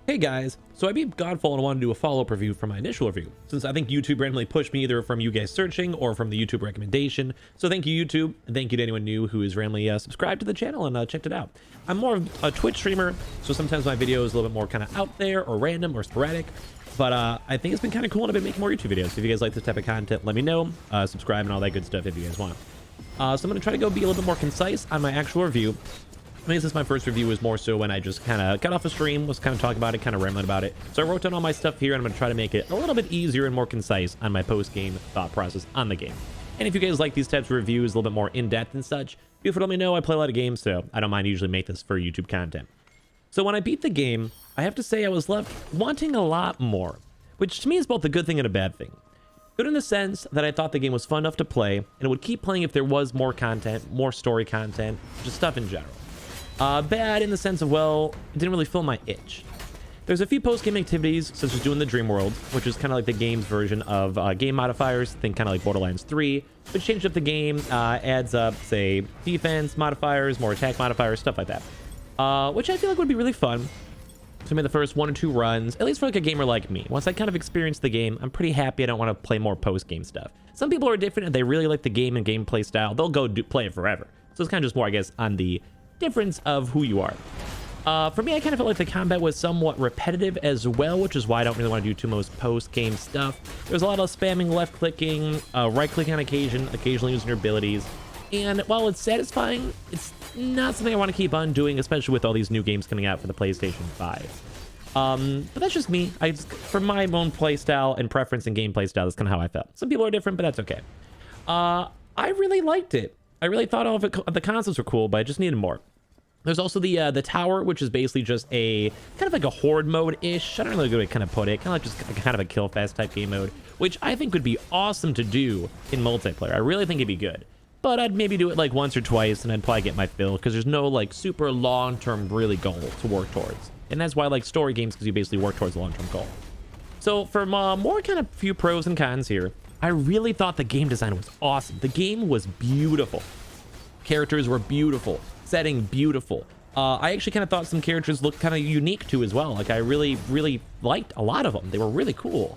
Hey guys, so I beat Godfall and I wanted to do a follow-up review for my initial review, since I think YouTube randomly pushed me either from you guys searching or from the YouTube recommendation. So thank you YouTube, and thank you to anyone new who is randomly subscribed to the channel and checked it out. I'm more of a Twitch streamer, so sometimes my video is a little bit more kind of out there or random or sporadic, but I think it's been kind of cool and I've been making more YouTube videos. So if you guys like this type of content, let me know, subscribe and all that good stuff if you guys want. So I'm going to try to be a little bit more concise on my actual review. I mean, since my first review was more so when I just kind of got off a stream, was kind of talking about it, kind of rambling about it. So I wrote down all my stuff here, and I'm going to try to make it a little bit easier and more concise on my post-game thought process on the game. And if you guys like these types of reviews, a little bit more in-depth and such, feel free to let me know. I play a lot of games, so I don't mind usually make this for YouTube content. So when I beat the game, I have to say I was left wanting a lot more, which to me is both a good thing and a bad thing. Good in the sense that I thought the game was fun enough to play, and it would keep playing if there was more content, more story content, just stuff in general. Bad in the sense of, well, it didn't really fill my itch. There's a few post-game activities, such as doing the Dream World, which is kind of like the game's version of game modifiers, think kind of like Borderlands 3, which changed up the game, adds up, say, defense modifiers, more attack modifiers, stuff like that. Which I feel like would be really fun. So I made the first 1 or 2 runs, at least for like a gamer like me. Once I kind of experience the game, I'm pretty happy I don't want to play more post-game stuff. Some people are different, and they really like the game and gameplay style. They'll go play it forever. So it's kind of just more, I guess, on the difference of who you are. For me, I kind of felt like the combat was somewhat repetitive as well, which is why I don't really want to do too much post-game stuff. There's a lot of spamming, left-clicking, right-clicking on occasion, occasionally using your abilities. And while it's satisfying, it's not something I want to keep on doing, especially with all these new games coming out for the PlayStation 5. But that's just me. For my own playstyle and preference and gameplay style, that's kind of how I felt. Some people are different, but that's okay. I really liked it. I really thought all of it, the concepts were cool, but I just needed more. There's also the tower, which is basically just a kind of like a horde mode-ish. I don't know really good way to kind of put it. Kind of like just kind of a kill fast type game mode, which I think would be awesome to do in multiplayer. I really think it'd be good. But I'd maybe do it like once or twice, and I'd probably get my fill, because there's no like super long-term really goal to work towards. And that's why I like story games, because you basically work towards a long-term goal. So for more kind of few pros and cons here, I really thought the game design was awesome. The game was beautiful. Characters were beautiful. Setting beautiful. I actually kind of thought some characters looked kind of unique too as well. Like I really liked a lot of them. They were really cool.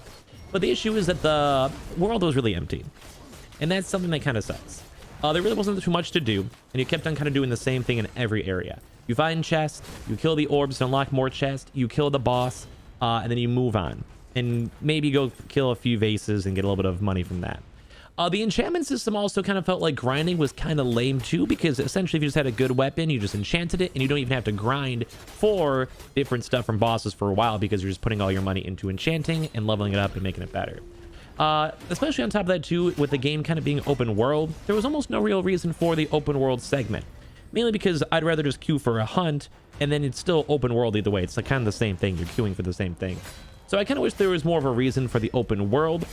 But the issue is that the world was really empty. And that's something that kind of sucks. There really wasn't too much to do, and you kept on kind of doing the same thing in every area. You find chests, you kill the orbs to unlock more chests, you kill the boss, and then you move on. And maybe go kill a few vases and get a little bit of money from that. The enchantment system also kind of felt like grinding was kind of lame too, because essentially if you just had a good weapon, you just enchanted it, and you don't even have to grind for different stuff from bosses for a while, because you're just putting all your money into enchanting and leveling it up and making it better. Especially on top of that too, with the game kind of being open world, there was almost no real reason for the open world segment. Mainly because I'd rather just queue for a hunt, and then it's still open world either way. It's like kind of the same thing. You're queuing for the same thing. So I kind of wish there was more of a reason for the open world.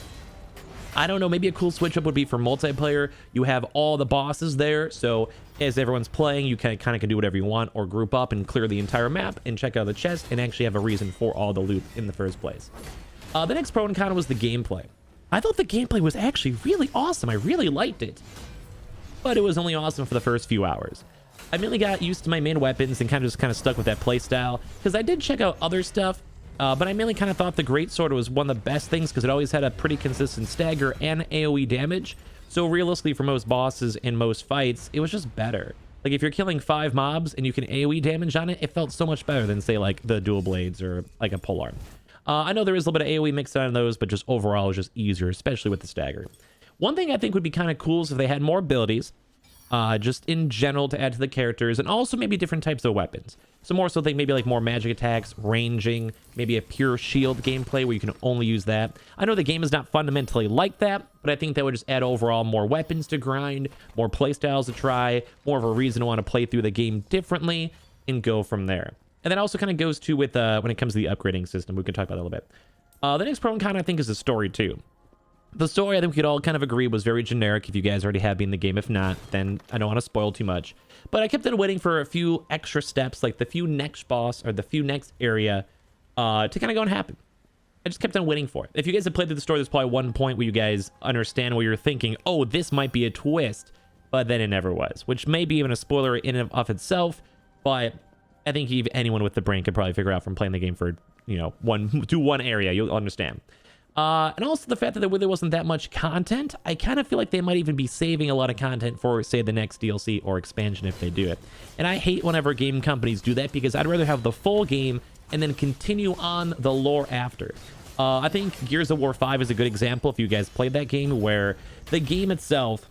I don't know, maybe a cool switch up would be for multiplayer. You have all the bosses there, so as everyone's playing, you kind of can do whatever you want, or group up and clear the entire map and check out the chest and actually have a reason for all the loot in the first place. The next pro and con was the gameplay. I thought the gameplay was actually really awesome. I really liked it. But it was only awesome for the first few hours. I mainly got used to my main weapons and kind of stuck with that playstyle, because I did check out other stuff. But I mainly kind of thought the Greatsword was one of the best things, because it always had a pretty consistent stagger and AoE damage. So realistically, for most bosses in most fights, it was just better. Like if you're killing 5 mobs and you can AoE damage on it, it felt so much better than say like the dual blades or like a polearm. I know there is a little bit of AoE mixed on those, but just overall it was just easier, especially with the stagger. One thing I think would be kind of cool is if they had more abilities, just in general to add to the characters, and also maybe different types of weapons. So more so think maybe like more magic attacks, ranging, maybe a pure shield gameplay where you can only use that. I know the game is not fundamentally like that, but I think that would just add overall more weapons to grind, more playstyles to try, more of a reason to want to play through the game differently, and go from there. And that also kind of goes to with when it comes to the upgrading system. We can talk about that a little bit. The next pro and con I think is the story too. The story, I think we could all kind of agree, was very generic. If you guys already have been in the game, if not, then I don't want to spoil too much. But I kept on waiting for a few extra steps, like the few next boss or the few next area to kind of go and happen. I just kept on waiting for it. If you guys have played through the story, there's probably one point where you guys understand where you're thinking, oh, this might be a twist, but then it never was, which may be even a spoiler in and of itself, but I think anyone with the brain could probably figure out from playing the game for you know, one area. You'll understand. And also the fact that there really wasn't that much content. I kind of feel like they might even be saving a lot of content for, say, the next DLC or expansion if they do it. And I hate whenever game companies do that, because I'd rather have the full game and then continue on the lore after. I think Gears of War 5 is a good example, if you guys played that game, where the game itself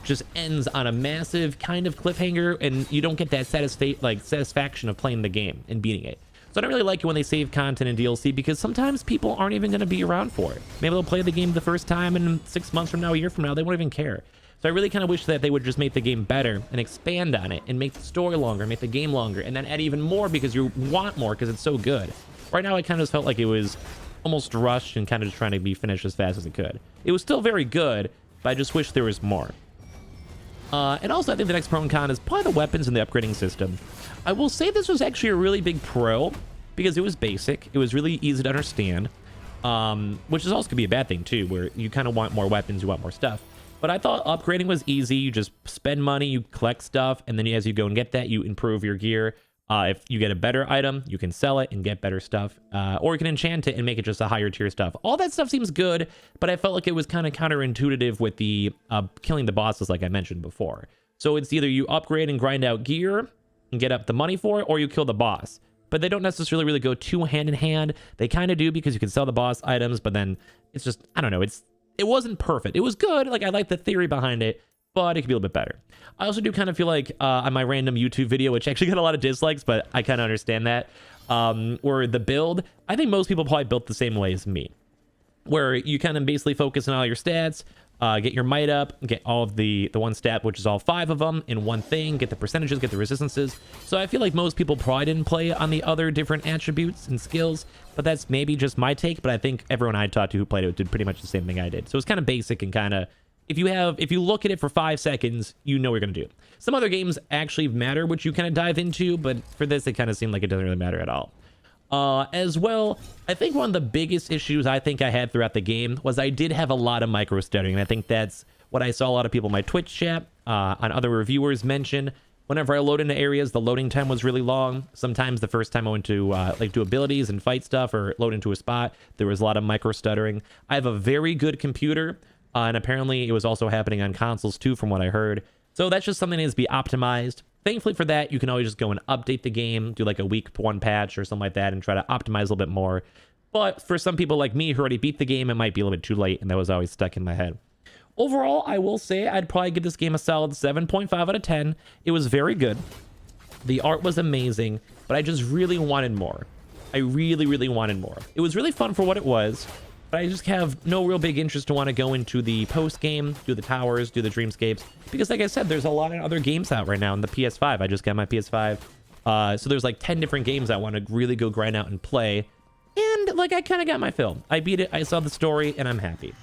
just ends on a massive kind of cliffhanger, and you don't get that satisfaction of playing the game and beating it. So I don't really like it when they save content in DLC, because sometimes people aren't even going to be around for it. Maybe they'll play the game the first time, and 6 months from now, a year from now, they won't even care. So I really kind of wish that they would just make the game better and expand on it and make the story longer, make the game longer, and then add even more because you want more because it's so good. Right now, I kind of just felt like it was almost rushed and kind of just trying to be finished as fast as it could. It was still very good, but I just wish there was more. And also, I think the next pro and con is probably the weapons and the upgrading system. I will say this was actually a really big pro, because it was basic. It was really easy to understand, which is also going to be a bad thing, too, where you kind of want more weapons, you want more stuff. But I thought upgrading was easy. You just spend money, you collect stuff, and then as you go and get that, you improve your gear. If you get a better item, you can sell it and get better stuff, or you can enchant it and make it just a higher tier stuff. All that stuff seems good, but I felt like it was kind of counterintuitive with the killing the bosses, like I mentioned before. So it's either you upgrade and grind out gear and get up the money for it, or you kill the boss. But they don't necessarily really go too hand in hand. They kind of do, because you can sell the boss items, but then it's just, I don't know, it wasn't perfect. It was good, like I like the theory behind it, but it could be a little bit better. I also do kind of feel like on my random YouTube video, which actually got a lot of dislikes, but I kind of understand that, where the build, I think most people probably built the same way as me, where you kind of basically focus on all your stats, get your might up, get all of the one stat, which is all 5 of them in one thing, get the percentages, get the resistances. So I feel like most people probably didn't play on the other different attributes and skills, but that's maybe just my take. But I think everyone I talked to who played it did pretty much the same thing I did. So it's kind of basic and kind of, if you look at it for 5 seconds, you know what you're going to do. Some other games actually matter, which you kind of dive into, but for this, it kind of seemed like it doesn't really matter at all. As well, I think one of the biggest issues I think I had throughout the game was I did have a lot of micro stuttering, and I think that's what I saw a lot of people in my Twitch chat, on other reviewers mention. Whenever I load into areas, the loading time was really long. Sometimes the first time I went to do abilities and fight stuff or load into a spot, there was a lot of micro stuttering. I have a very good computer, and apparently it was also happening on consoles too, from what I heard. So that's just something that needs to be optimized. Thankfully for that, you can always just go and update the game, do like a week 1 patch or something like that, and try to optimize a little bit more. But for some people like me who already beat the game, it might be a little bit too late, and that was always stuck in my head. Overall, I will say I'd probably give this game a solid 7.5 out of 10. It was very good. The art was amazing, but I just really wanted more. I really, really wanted more. It was really fun for what it was, but I just have no real big interest to want to go into the post-game, do the towers, do the dreamscapes, because like I said, there's a lot of other games out right now on the PS5. I just got my PS5, so there's like 10 different games I want to really go grind out and play, and like I kind of got my fill. I beat it, I saw the story, and I'm happy.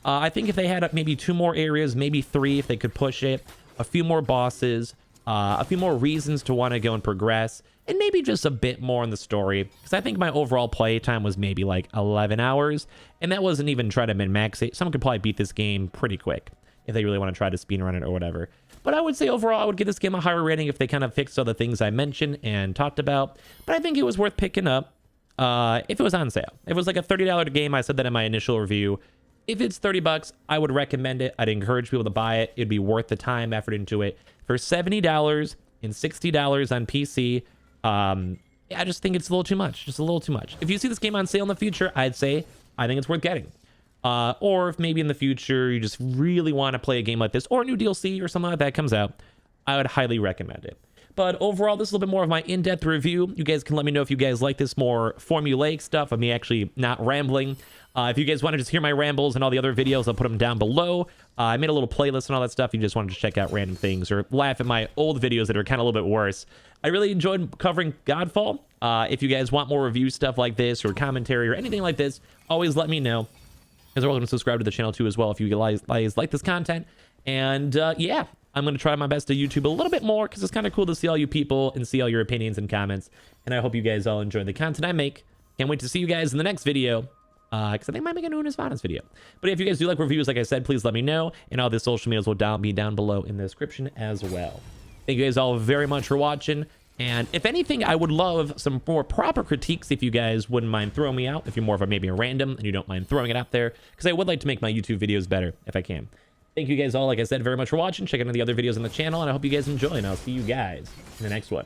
I think if they had maybe 2 more areas, maybe 3 if they could push it, a few more bosses, a few more reasons to want to go and progress, and maybe just a bit more in the story, because I think my overall play time was maybe like 11 hours, and that wasn't even trying to min-max it. Someone could probably beat this game pretty quick if they really want to try to speedrun it or whatever. But I would say overall, I would give this game a higher rating if they kind of fixed all the things I mentioned and talked about. But I think it was worth picking up if it was on sale. If it was like a $30 game, I said that in my initial review. If it's $30, I would recommend it. I'd encourage people to buy it. It'd be worth the time, effort into it. For $70 and $60 on PC, I just think it's a little too much. Just a little too much. If you see this game on sale in the future, I'd say I think it's worth getting. Or if maybe in the future you just really want to play a game like this, or a new DLC or something like that comes out, I would highly recommend it. But overall, this is a little bit more of my in-depth review. You guys can let me know if you guys like this more formulaic stuff of me actually not rambling. If you guys want to just hear my rambles and all the other videos, I'll put them down below. I made a little playlist and all that stuff. If you just wanted to check out random things or laugh at my old videos that are kind of a little bit worse. I really enjoyed covering Godfall. If you guys want more review stuff like this or commentary or anything like this, always let me know. As well, subscribe to the channel too as well if you guys like this content. And yeah, I'm going to try my best to YouTube a little bit more because it's kind of cool to see all you people and see all your opinions and comments. And I hope you guys all enjoy the content I make. Can't wait to see you guys in the next video. Because I think I might make a new Nirvana's video. But if you guys do like reviews, like I said, please let me know. And all the social medias will be down below in the description as well. Thank you guys all very much for watching. And if anything, I would love some more proper critiques if you guys wouldn't mind throwing me out, if you're more of a maybe a random and you don't mind throwing it out there, because I would like to make my YouTube videos better if I can. Thank you guys all, like I said, very much for watching. Check out the other videos on the channel, and I hope you guys enjoy, and I'll see you guys in the next one.